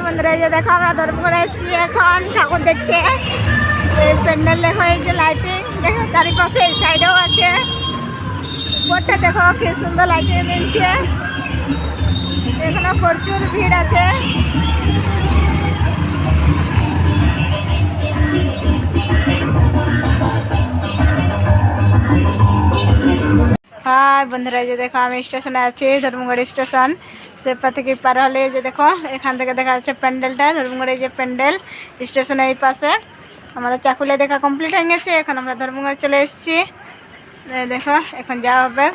বন্ধুরা, এই যে দেখো আমরা ধর্মগড়ে এসেছি এখন ঠাকুর দেখতে। এই প্যান্ডেল দেখো, এই যে লাইটিং দেখো চারিপাশে, এই সাইডেও আছে। উপরটা দেখো কি সুন্দর লাইটিং মিলছে। এখানে প্রচুর ভিড় আছে। হ্যাঁ বন্ধুরা, যে দেখো আমি স্টেশনে আছি, ধর্মগড় স্টেশন। সেপা থেকে পার হলে যে দেখো এখান থেকে দেখা যাচ্ছে প্যান্ডেলটা, ধর্মগড়ে যে প্যান্ডেল স্টেশনের এই পাশে। আমাদের চাকুলে দেখা কমপ্লিট হয়ে গেছে, এখন আমরা ধর্মগড় চলে এসেছি। দেখো এখন যাওয়া হবে।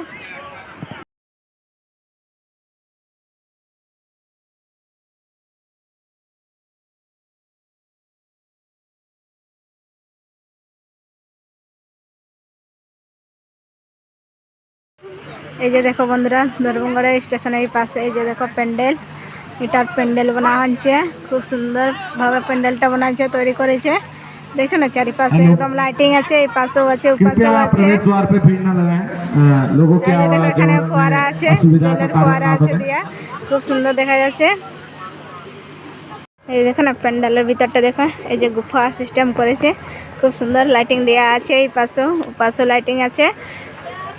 এই যে দেখো বন্ধুরা, ধর্মগড় স্টেশনের পাশে এই যে দেখো প্যান্ডেল, এটার প্যান্ডেল বানা হচ্ছে। খুব সুন্দর ভাবে প্যান্ডেলটা বানাচ্ছে, তৈরি করেছে। দেখছো না চারিপাশে একদম লাইটিং আছে, এই পাশেও আছে, ওপাশেও আছে। এখানে ফোয়ারা আছে, জলের ফোয়ারা আছে দিয়া, খুব সুন্দর দেখা যাচ্ছে। এই দেখো না প্যান্ডেলের ভিতরটা দেখো, এই যে গুফা সিস্টেম করেছে, খুব সুন্দর লাইটিং দেওয়া আছে। এই পাশেও ওপাশেও লাইটিং আছে।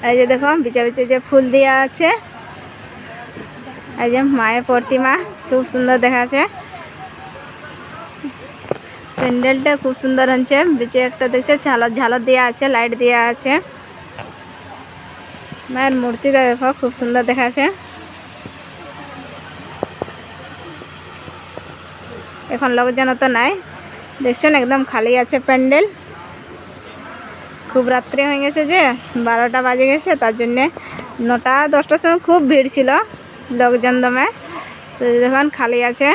এই যে দেখো বিচে বিচে যে ফুল দেওয়া আছে, এই যে মায়ের প্রতিমা, খুব সুন্দর দেখা আছে। প্যান্ডেলটা খুব সুন্দর হচ্ছে। বিচে একটা দেখছে ঝালর ঝালর দেওয়া আছে, লাইট দেওয়া আছে। মায়ের মূর্তিটা দেখো খুব সুন্দর দেখা আছে। এখন লোকজন তো নাই, দেখছেন একদম খালি আছে প্যান্ডেল। খুব রাত্রে হয়ে গেছে, যে 12টা বাজে গেছে, তার জন্যে 9টা 10টার সময় খুব ভিড় ছিল, লোকজন দমে। তো দেখুন খালি আছে।